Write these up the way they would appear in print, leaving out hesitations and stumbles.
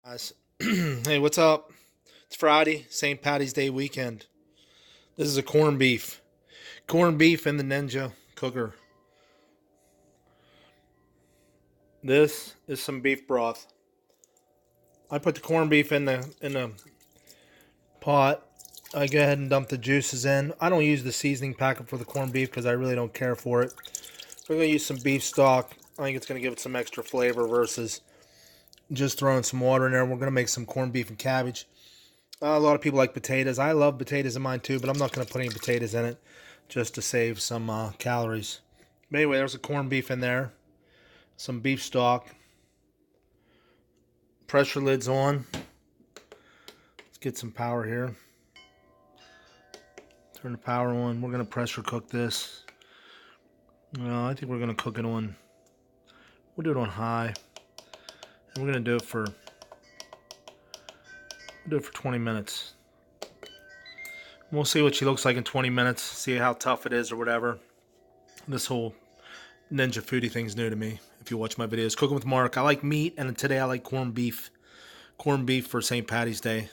Guys. Hey, what's up? It's Friday, St. Patty's Day weekend. This is a corned beef. Corned beef in the Ninja cooker. This is some beef broth. I put the corned beef in the pot. I go ahead and dump the juices in. I don't use the seasoning packet for the corned beef because I really don't care for it. We're going to use some beef stock. I think it's going to give it some extra flavor versus just throwing some water in there. We're going to make some corned beef and cabbage. A lot of people like potatoes. I love potatoes in mine too, but I'm not going to put any potatoes in it just to save some calories. But anyway, there's a corned beef in there, some beef stock. Pressure lid's on. Let's get some power here. Turn the power on. We're going to pressure cook this. No, I think we're going to cook it on. We'll do it on high. And we're going to do it for 20 minutes. We'll see what she looks like in 20 minutes. See how tough it is or whatever. This whole Ninja foodie thing's new to me. If you watch my videos, Cooking with Mark. I like meat, and today I like corned beef. Corned beef for St. Patty's Day.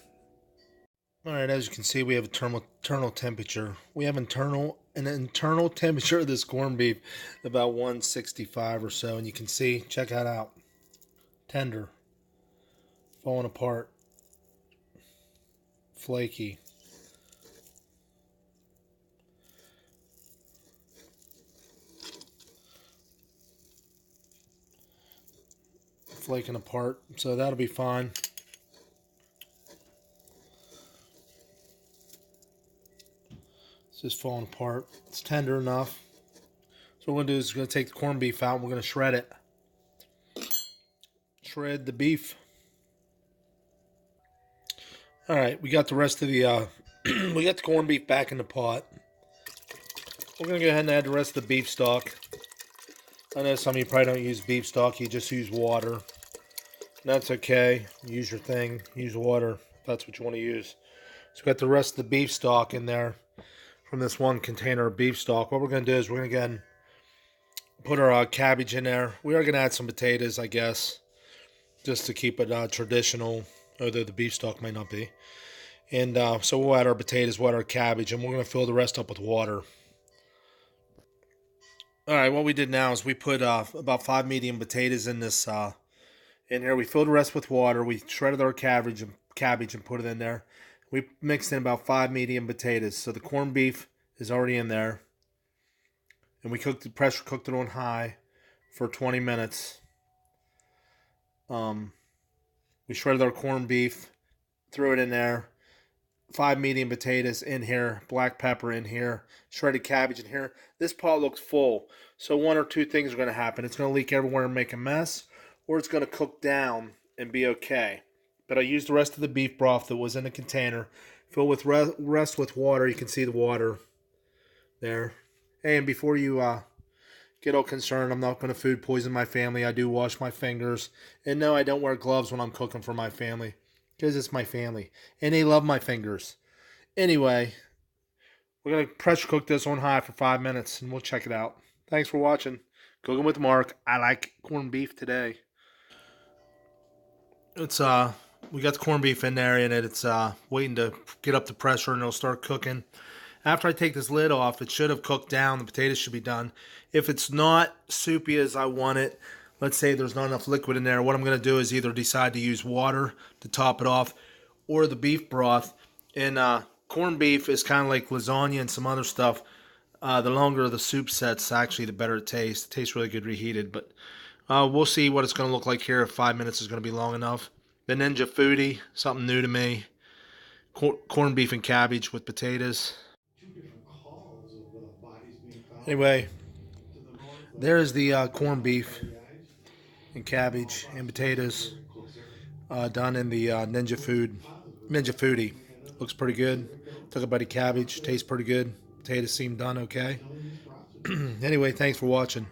All right, as you can see, we have internal temperature. We have an internal temperature of this corned beef about 165 or so, and you can see. Check that out. Tender, falling apart, flaky. Flaking apart, so that'll be fine. It's just falling apart. It's tender enough. So what we're going to do is we're going to take the corned beef out and we're going to shred it. Shred the beef. Alright, we got the rest of the we got the corned beef back in the pot. We're going to go ahead and add the rest of the beef stock. I know some of you probably don't use beef stock, you just use water. That's okay. Use your thing. Use water if that's what you want to use. So we got the rest of the beef stock in there from this one container of beef stock. What we're going to do is we're going to again put our cabbage in there. We are going to add some potatoes, I guess, just to keep it traditional, although the beef stock may not be. And so we'll add our potatoes, we'll add our cabbage, and we're going to fill the rest up with water. All right, what we did now is we put about 5 medium potatoes in this in here. We filled the rest with water. We shredded our cabbage and put it in there. We mixed in about 5 medium potatoes. So the corned beef is already in there. And we pressure cooked it on high for 20 minutes. We shredded our corned beef, threw it in there. 5 medium potatoes in here, black pepper in here, shredded cabbage in here. This pot looks full. So one or two things are going to happen. It's going to leak everywhere and make a mess, or it's going to cook down and be okay. But I used the rest of the beef broth that was in a container, filled with rest with water. You can see the water there. Hey, and before you get all concerned, I'm not going to food poison my family. I do wash my fingers. And no, I don't wear gloves when I'm cooking for my family, because it's my family. And they love my fingers. Anyway, we're going to pressure cook this on high for 5 minutes, and we'll check it out. Thanks for watching. Cooking with Mark. I like corned beef today. It's we got the corned beef in there, and it's waiting to get up the pressure, and it'll start cooking. After I take this lid off, it should have cooked down. The potatoes should be done. If it's not soupy as I want it, let's say there's not enough liquid in there, what I'm going to do is either decide to use water to top it off or the beef broth. And corned beef is kind of like lasagna and some other stuff. The longer the soup sets, actually, the better it tastes. It tastes really good reheated, but we'll see what it's going to look like here if 5 minutes is going to be long enough. The Ninja foodie, something new to me. Corned beef and cabbage with potatoes. Anyway, there's the corned beef and cabbage and potatoes done in the Ninja foodie. Looks pretty good. Took a bite of cabbage. Tastes pretty good. Potatoes seem done okay. Anyway, thanks for watching.